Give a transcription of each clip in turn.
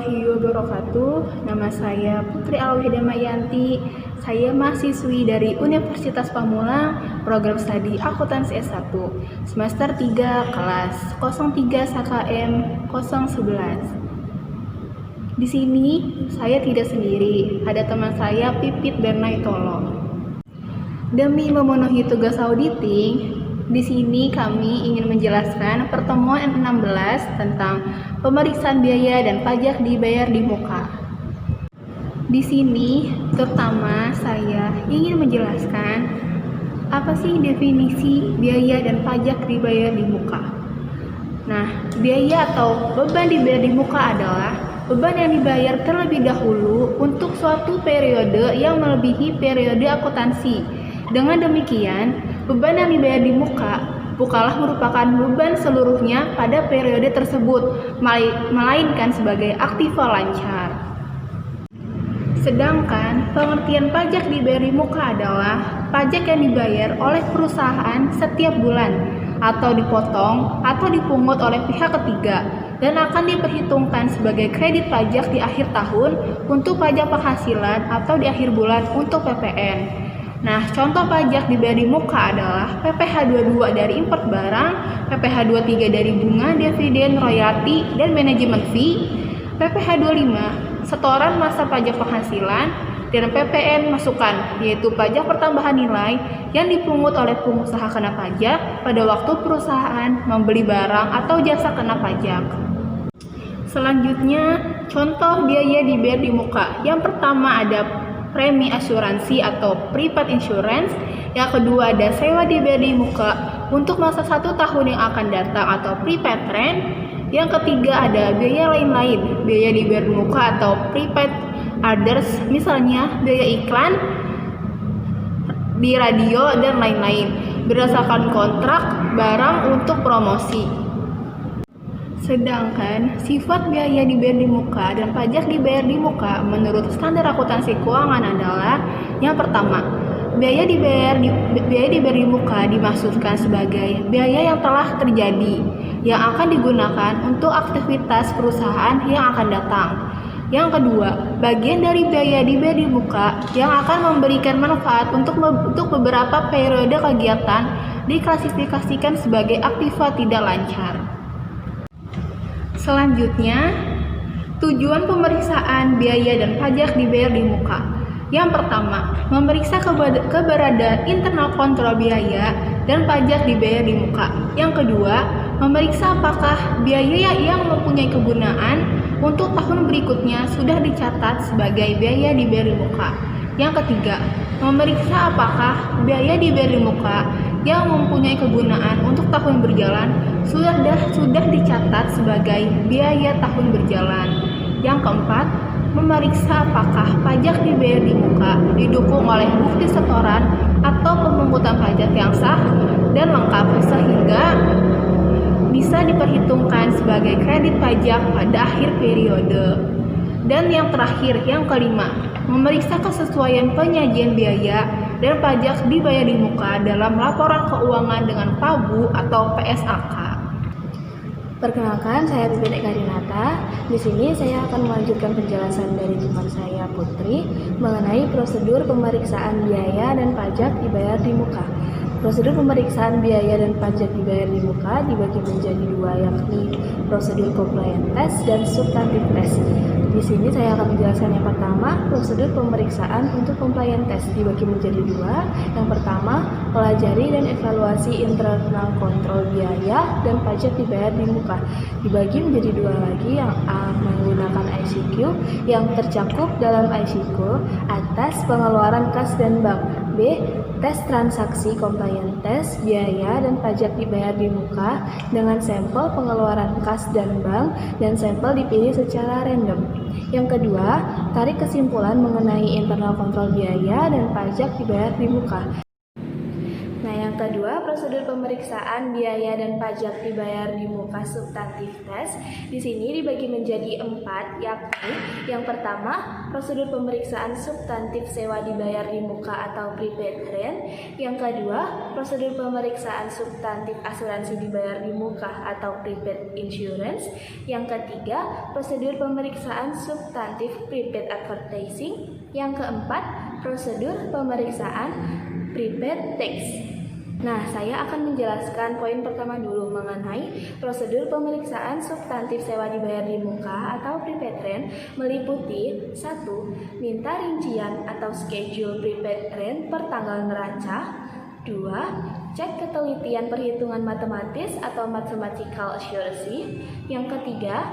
warahmatullahi wabarakatuh. Nama saya Putri Alwahida Mayanti. Saya mahasiswi dari Universitas Pamulang, program studi akuntansi S1, semester 3, kelas 03 SKM 011. Di sini saya tidak sendiri, ada teman saya Pipit dan Naitolo. Demi memenuhi tugas auditing, di sini kami ingin menjelaskan pertemuan 16 tentang pemeriksaan biaya dan pajak dibayar di muka. Di sini, terutama saya ingin menjelaskan apa sih definisi biaya dan pajak dibayar di muka. Nah, biaya atau beban dibayar di muka adalah beban yang dibayar terlebih dahulu untuk suatu periode yang melebihi periode akuntansi. Dengan demikian, beban yang dibayar di muka bukanlah merupakan beban seluruhnya pada periode tersebut, melainkan sebagai aktiva lancar. Sedangkan pengertian pajak dibayar di muka adalah pajak yang dibayar oleh perusahaan setiap bulan atau dipotong atau dipungut oleh pihak ketiga dan akan diperhitungkan sebagai kredit pajak di akhir tahun untuk pajak penghasilan atau di akhir bulan untuk PPN. Nah, contoh pajak dibayar di muka adalah PPh 22 dari import barang, PPh 23 dari bunga, dividen, royalti, dan manajemen fee, PPh 25 setoran masa pajak penghasilan, dan PPN masukan, yaitu pajak pertambahan nilai yang dipungut oleh pengusaha kena pajak pada waktu perusahaan membeli barang atau jasa kena pajak. Selanjutnya, contoh biaya dibayar di muka. Yang pertama ada premi asuransi atau private insurance. Yang kedua ada sewa dibayar di muka untuk masa 1 tahun yang akan datang atau prepaid rent. Yang ketiga ada biaya lain-lain, biaya dibayar di muka atau prepaid others, misalnya biaya iklan di radio dan lain-lain berdasarkan kontrak barang untuk promosi. Sedangkan sifat biaya dibayar di muka dan pajak dibayar di muka menurut standar akuntansi keuangan adalah yang pertama, biaya dibayar di muka dimaksudkan sebagai biaya yang telah terjadi yang akan digunakan untuk aktivitas perusahaan yang akan datang. Yang kedua, bagian dari biaya dibayar di muka yang akan memberikan manfaat untuk beberapa periode kegiatan diklasifikasikan sebagai aktiva tidak lancar. Selanjutnya, tujuan pemeriksaan biaya dan pajak dibayar di muka. Yang pertama, memeriksa keberadaan internal kontrol biaya dan pajak dibayar di muka. Yang kedua, memeriksa apakah biaya yang mempunyai kegunaan untuk tahun berikutnya sudah dicatat sebagai biaya dibayar di muka. Yang ketiga, memeriksa apakah biaya dibayar di muka yang mempunyai kegunaan untuk tahun berjalan sudah dicatat sebagai biaya tahun berjalan. Yang keempat, memeriksa apakah pajak dibayar di muka didukung oleh bukti setoran atau pemungutan pajak yang sah dan lengkap sehingga bisa diperhitungkan sebagai kredit pajak pada akhir periode. Dan yang terakhir, yang kelima, memeriksa kesesuaian penyajian biaya dan pajak dibayar di muka dalam laporan keuangan dengan PABU atau PSAK. Perkenalkan, saya Pipit Ekarinata. Di sini saya akan melanjutkan penjelasan dari teman saya Putri mengenai prosedur pemeriksaan biaya dan pajak dibayar di muka. Prosedur pemeriksaan biaya dan pajak dibayar di muka dibagi menjadi dua, yakni prosedur compliance test dan substantive test. Di sini saya akan menjelaskan yang pertama, prosedur pemeriksaan untuk compliance test dibagi menjadi dua. Yang pertama, pelajari dan evaluasi internal kontrol biaya dan pajak dibayar di muka. Dibagi menjadi dua lagi, yang A menggunakan ICQ yang tercakup dalam ICQ atas pengeluaran kas dan bank. B. Tes transaksi compliance test biaya dan pajak dibayar di muka dengan sampel pengeluaran kas dan bank dan sampel dipilih secara random. Yang kedua, tarik kesimpulan mengenai internal kontrol biaya dan pajak dibayar di muka. Nah, yang kedua kedua, prosedur pemeriksaan biaya dan pajak dibayar di muka substantif tes. Di sini dibagi menjadi 4, yakni yang pertama, prosedur pemeriksaan substantif sewa dibayar di muka atau prepaid rent. Yang kedua, prosedur pemeriksaan substantif asuransi dibayar di muka atau prepaid insurance. Yang ketiga, prosedur pemeriksaan substantif prepaid advertising. Yang keempat, prosedur pemeriksaan prepaid tax. Nah, saya akan menjelaskan poin pertama dulu mengenai prosedur pemeriksaan substantif sewa dibayar di muka atau prepaid rent meliputi 1. Minta rincian atau schedule prepaid rent per tanggal neraca. 2. Cek ketelitian perhitungan matematis atau mathematical accuracy. Yang ketiga,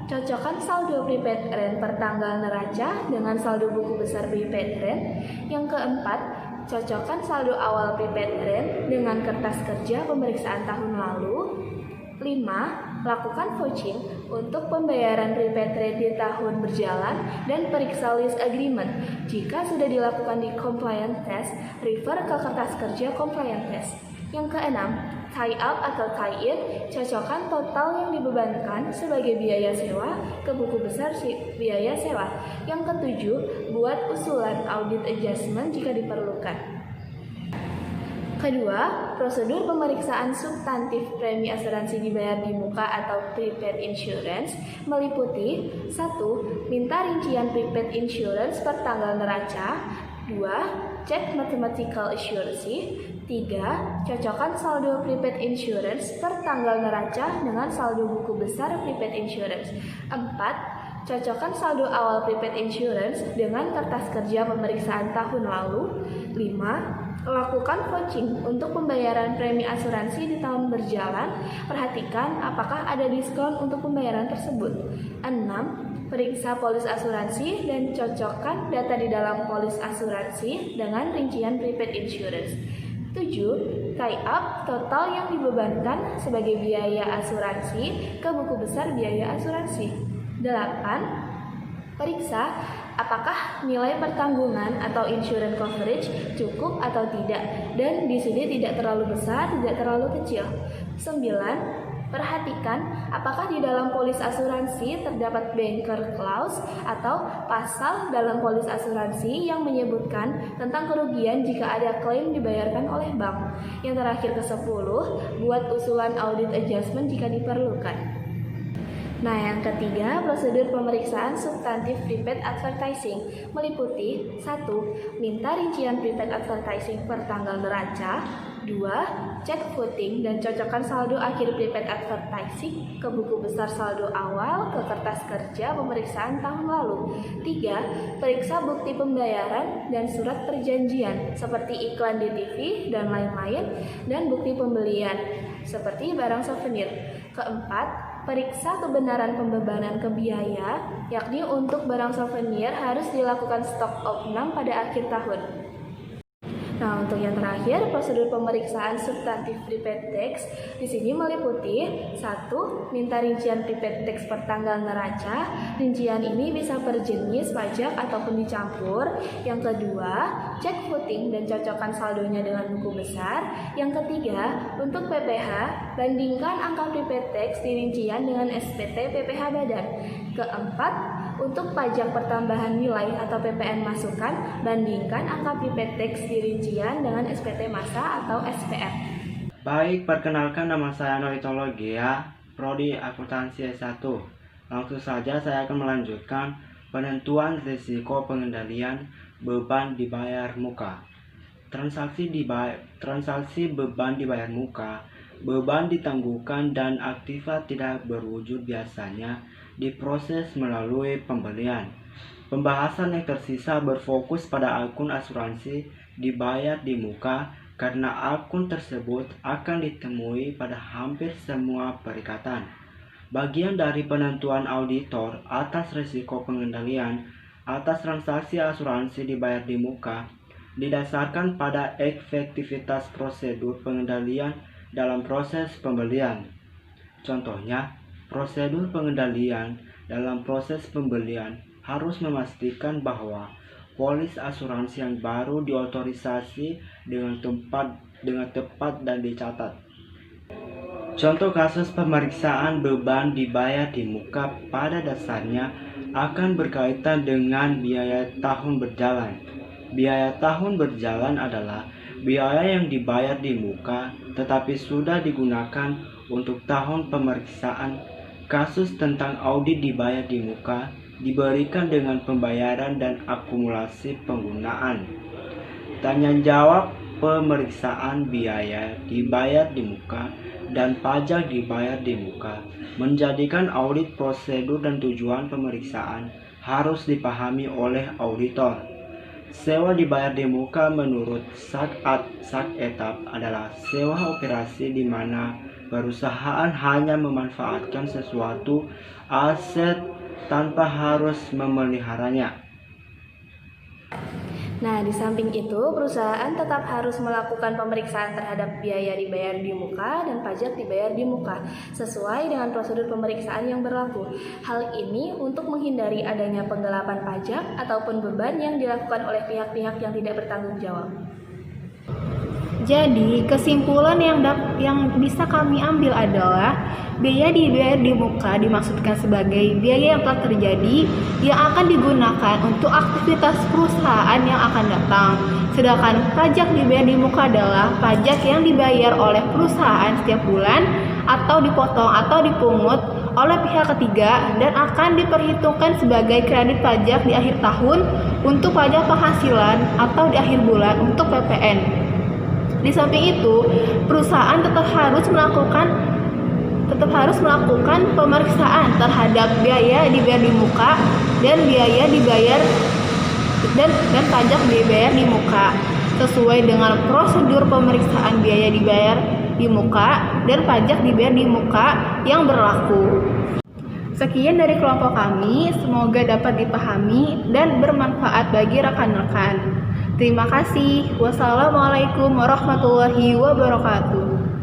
cocokkan saldo prepaid rent per tanggal neraca dengan saldo buku besar prepaid rent. Yang keempat, cocokkan saldo awal prepaid rent dengan kertas kerja pemeriksaan tahun lalu. 5. Lakukan vouching untuk pembayaran prepaid rent di tahun berjalan dan periksa lease agreement. Jika sudah dilakukan di compliance test, refer ke kertas kerja compliance test. Yang keenam, tie up atau tie in, cocokkan total yang dibebankan sebagai biaya sewa ke buku besar biaya sewa. Yang ketujuh, buat usulan audit adjustment jika diperlukan. Kedua, prosedur pemeriksaan substantif premi asuransi dibayar di muka atau prepaid insurance meliputi 1. Minta rincian prepaid insurance per tanggal neraca. 2. Cek mathematical accuracy. 3. Cocokkan saldo prepaid insurance per tanggal neraca dengan saldo buku besar prepaid insurance. 4. Cocokkan saldo awal prepaid insurance dengan kertas kerja pemeriksaan tahun lalu. 5. Lakukan vouching untuk pembayaran premi asuransi di tahun berjalan. Perhatikan apakah ada diskon untuk pembayaran tersebut. 6. Periksa polis asuransi dan cocokkan data di dalam polis asuransi dengan rincian prepaid insurance. 7. Tie up total yang dibebankan sebagai biaya asuransi ke buku besar biaya asuransi. 8. Periksa apakah nilai pertanggungan atau insurance coverage cukup atau tidak, dan di sini tidak terlalu besar, tidak terlalu kecil. 9. Perhatikan apakah di dalam polis asuransi terdapat banker clause atau pasal dalam polis asuransi yang menyebutkan tentang kerugian jika ada klaim dibayarkan oleh bank. Yang terakhir ke-10, buat usulan audit adjustment jika diperlukan. Nah, yang ketiga, prosedur pemeriksaan substantif prepaid advertising meliputi 1. Minta rincian prepaid advertising per tanggal neraca. 2. Cek footing dan cocokkan saldo akhir prepaid advertising ke buku besar saldo awal ke kertas kerja pemeriksaan tahun lalu. 3. Periksa bukti pembayaran dan surat perjanjian seperti iklan di TV dan lain-lain, dan bukti pembelian seperti barang souvenir. Keempat, periksa kebenaran pembebanan ke biaya, yakni untuk barang souvenir harus dilakukan stock opnam pada akhir tahun. Nah, untuk yang terakhir, prosedur pemeriksaan substantif prepaid tax di sini meliputi 1. Minta rincian prepaid tax per tanggal neraca. Rincian ini bisa per jenis pajak ataupun dicampur. Yang kedua, cek footing dan cocokkan saldonya dengan buku besar. Yang ketiga, untuk PPh, bandingkan angka prepaid tax di rincian dengan SPT PPh badan. Keempat, untuk pajak pertambahan nilai atau PPN masukan, bandingkan angka prepaid tax di rincian dengan SPT masa atau SPM. Baik, perkenalkan nama saya Noritologia, Prodi Akuntansi S1. Langsung saja saya akan melanjutkan penentuan risiko pengendalian beban dibayar muka. Transaksi beban dibayar muka, beban ditangguhkan dan aktiva tidak berwujud biasanya diproses melalui pembelian. Pembahasan yang tersisa berfokus pada akun asuransi dibayar di muka karena akun tersebut akan ditemui pada hampir semua perikatan. Bagian dari penentuan auditor atas risiko pengendalian atas transaksi asuransi dibayar di muka didasarkan pada efektivitas prosedur pengendalian dalam proses pembelian. Contohnya, prosedur pengendalian dalam proses pembelian harus memastikan bahwa polis asuransi yang baru diotorisasi dengan tempat dengan tepat dan dicatat. Contoh kasus pemeriksaan beban dibayar di muka pada dasarnya akan berkaitan dengan biaya tahun berjalan. Biaya tahun berjalan adalah biaya yang dibayar di muka tetapi sudah digunakan untuk tahun pemeriksaan. Kasus tentang audit dibayar di muka diberikan dengan pembayaran dan akumulasi penggunaan. Tanya jawab pemeriksaan biaya dibayar di muka dan pajak dibayar di muka menjadikan audit prosedur dan tujuan pemeriksaan harus dipahami oleh auditor. Sewa dibayar di muka menurut sak etap adalah sewa operasi di mana perusahaan hanya memanfaatkan sesuatu aset tanpa harus memeliharanya. Nah, di samping itu, perusahaan tetap harus melakukan pemeriksaan terhadap biaya dibayar di muka dan pajak dibayar di muka, sesuai dengan prosedur pemeriksaan yang berlaku. Hal ini untuk menghindari adanya penggelapan pajak ataupun beban yang dilakukan oleh pihak-pihak yang tidak bertanggung jawab. Jadi, kesimpulan yang bisa kami ambil adalah biaya dibayar di muka dimaksudkan sebagai biaya yang telah terjadi yang akan digunakan untuk aktivitas perusahaan yang akan datang. Sedangkan pajak dibayar di muka adalah pajak yang dibayar oleh perusahaan setiap bulan atau dipotong atau dipungut oleh pihak ketiga dan akan diperhitungkan sebagai kredit pajak di akhir tahun untuk pajak penghasilan atau di akhir bulan untuk PPN. Di samping itu, perusahaan tetap harus melakukan pemeriksaan terhadap biaya dibayar di muka dan biaya dibayar dan pajak dibayar di muka sesuai dengan prosedur pemeriksaan biaya dibayar di muka dan pajak dibayar di muka yang berlaku. Sekian dari kelompok kami, semoga dapat dipahami dan bermanfaat bagi rekan-rekan. Terima kasih. Wassalamualaikum warahmatullahi wabarakatuh.